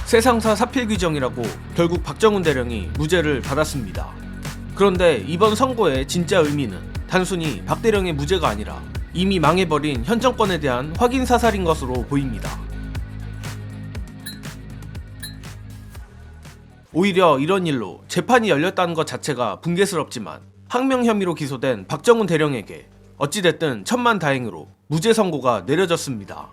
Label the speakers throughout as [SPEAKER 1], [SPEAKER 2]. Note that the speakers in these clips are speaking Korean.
[SPEAKER 1] 세상사 사필규정이라고 결국 박정훈 대령이 무죄를 받았습니다. 그런데 이번 선고의 진짜 의미는 단순히 박 대령의 무죄가 아니라 이미 망해버린 현 정권에 대한 확인 사살인 것으로 보입니다. 오히려 이런 일로 재판이 열렸다는 것 자체가 붕괴스럽지만 항명 혐의로 기소된 박정훈 대령에게 어찌됐든 천만다행으로 무죄 선고가 내려졌습니다.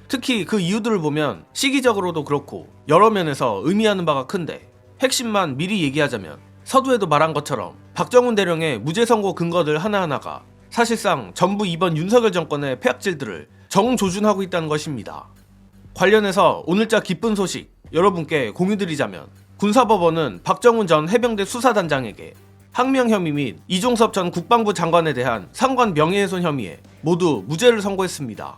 [SPEAKER 1] 특히 그 이유들을 보면 시기적으로도 그렇고 여러 면에서 의미하는 바가 큰데 핵심만 미리 얘기하자면 서두에도 말한 것처럼 박정훈 대령의 무죄 선고 근거들 하나하나가 사실상 전부 이번 윤석열 정권의 폐악질들을 정조준하고 있다는 것입니다. 관련해서 오늘자 기쁜 소식 여러분께 공유드리자면 군사법원은 박정훈 전 해병대 수사단장에게 항명 혐의 및 이종섭 전 국방부 장관에 대한 상관 명예훼손 혐의에 모두 무죄를 선고했습니다.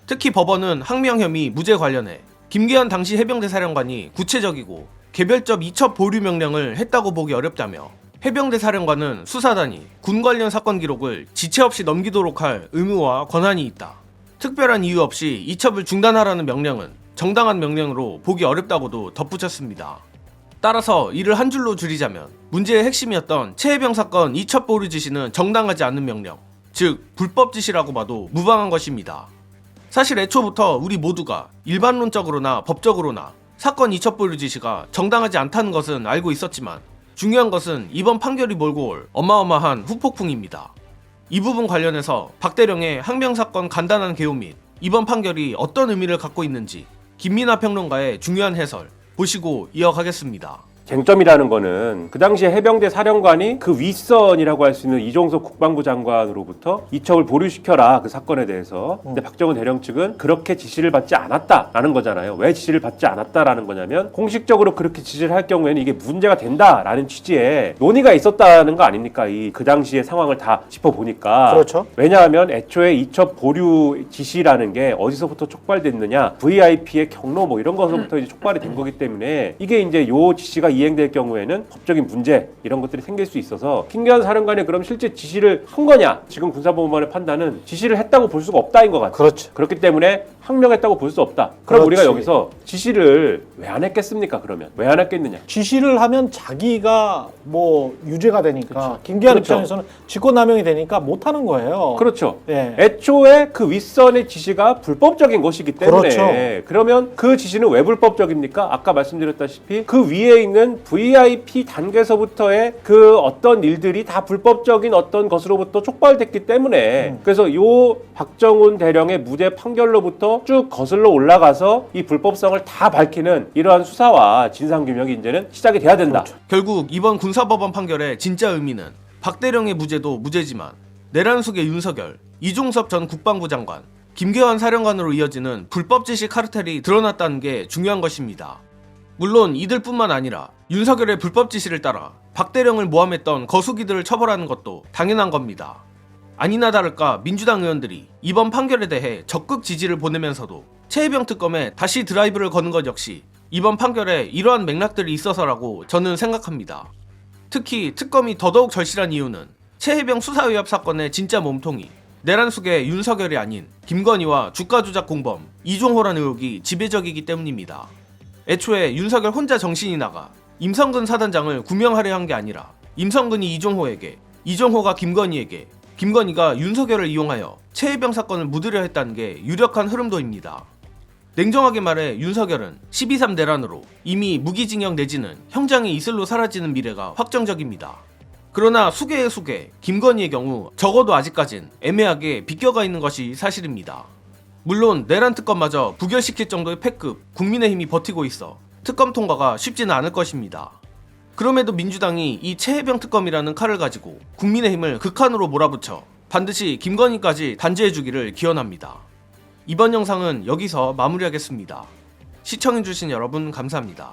[SPEAKER 1] 특히 법원은 항명 혐의 무죄 관련해 김계현 당시 해병대 사령관이 구체적이고 개별적 이첩 보류 명령을 했다고 보기 어렵다며 해병대 사령관은 수사단이 군 관련 사건 기록을 지체 없이 넘기도록 할 의무와 권한이 있다. 특별한 이유 없이 이첩을 중단하라는 명령은 정당한 명령으로 보기 어렵다고도 덧붙였습니다. 따라서 이를 한 줄로 줄이자면 문제의 핵심이었던 최해병 사건 이첩 보류 지시는 정당하지 않는 명령, 즉 불법 지시라고 봐도 무방한 것입니다. 사실 애초부터 우리 모두가 일반론적으로나 법적으로나 사건 이첩 보류 지시가 정당하지 않다는 것은 알고 있었지만 중요한 것은 이번 판결이 몰고 올 어마어마한 후폭풍입니다. 이 부분 관련해서 박 대령의 항명 사건 간단한 개요 및 이번 판결이 어떤 의미를 갖고 있는지 김민하 평론가의 중요한 해설 보시고 이어가겠습니다.
[SPEAKER 2] 쟁점이라는 거는 그 당시에 해병대 사령관이 그 윗선이라고 할 수 있는 이종섭 국방부 장관으로부터 이첩을 보류시켜라 그 사건에 대해서. 근데 박정훈 대령 측은 그렇게 지시를 받지 않았다라는 거잖아요. 왜 지시를 받지 않았다라는 거냐면 공식적으로 그렇게 지시를 할 경우에는 이게 문제가 된다라는 취지의 논의가 있었다는 거 아닙니까? 그 당시의 상황을 다 짚어보니까.
[SPEAKER 3] 그렇죠.
[SPEAKER 2] 왜냐하면 애초에 이첩 보류 지시라는 게 어디서부터 촉발됐느냐, VIP의 경로 뭐 이런 것서부터 이제 촉발이 된 거기 때문에 이게 이제 요 지시가 이행될 경우에는 법적인 문제 이런 것들이 생길 수 있어서 김계현 사령관이 그럼 실제 지시를 한 거냐? 지금 군사법원의 판단은 지시를 했다고 볼 수가 없다인 것 같아요.
[SPEAKER 3] 그렇죠.
[SPEAKER 2] 그렇기 때문에 항명했다고 볼 수 없다. 그럼
[SPEAKER 3] 그렇지.
[SPEAKER 2] 우리가 여기서 지시를 왜 안 했겠습니까? 그러면 왜 안 했겠느냐?
[SPEAKER 3] 지시를 하면 자기가 뭐 유죄가 되니까 김계한
[SPEAKER 2] 그렇죠.
[SPEAKER 3] 입장에서는 직권남용이 되니까 못 하는 거예요.
[SPEAKER 2] 그렇죠.
[SPEAKER 3] 예.
[SPEAKER 2] 애초에 그 윗선의 지시가 불법적인 것이기 때문에
[SPEAKER 3] 그렇죠.
[SPEAKER 2] 그러면 그 지시는 왜 불법적입니까? 아까 말씀드렸다시피 그 위에 있는 VIP 단계에서부터의 그 어떤 일들이 다 불법적인 어떤 것으로부터 촉발됐기 때문에 그래서 요 박정훈 대령의 무죄 판결로부터 쭉 거슬러 올라가서 이 불법성을 다 밝히는 이러한 수사와 진상규명이 이제는 시작이 돼야 된다.
[SPEAKER 3] 그렇죠.
[SPEAKER 1] 결국 이번 군사법원 판결의 진짜 의미는 박 대령의 무죄도 무죄지만 내란숙의 윤석열, 이종섭 전 국방부 장관, 김계환 사령관으로 이어지는 불법 지시 카르텔이 드러났다는 게 중요한 것입니다. 물론 이들뿐만 아니라 윤석열의 불법 지시를 따라 박 대령을 모함했던 거수기들을 처벌하는 것도 당연한 겁니다. 아니나 다를까 민주당 의원들이 이번 판결에 대해 적극 지지를 보내면서도 최해병 특검에 다시 드라이브를 거는 것 역시 이번 판결에 이러한 맥락들이 있어서라고 저는 생각합니다. 특히 특검이 더더욱 절실한 이유는 최해병 수사위협 사건의 진짜 몸통이 내란숙의 윤석열이 아닌 김건희와 주가 조작 공범 이종호라는 의혹이 지배적이기 때문입니다. 애초에 윤석열 혼자 정신이 나가 임성근 사단장을 구명하려 한 게 아니라 임성근이 이종호에게, 이종호가 김건희에게, 김건희가 윤석열을 이용하여 최해병 사건을 묻으려 했다는 게 유력한 흐름도입니다. 냉정하게 말해 윤석열은 12.3 내란으로 이미 무기징역 내지는 형장의 이슬로 사라지는 미래가 확정적입니다. 그러나 수계의 수계, 김건희의 경우 적어도 아직까진 애매하게 비껴가 있는 것이 사실입니다. 물론 내란 특검마저 부결시킬 정도의 패급 국민의힘이 버티고 있어 특검 통과가 쉽지는 않을 것입니다. 그럼에도 민주당이 이 최해병 특검이라는 칼을 가지고 국민의힘을 극한으로 몰아붙여 반드시 김건희까지 단죄해주기를 기원합니다. 이번 영상은 여기서 마무리하겠습니다. 시청해주신 여러분 감사합니다.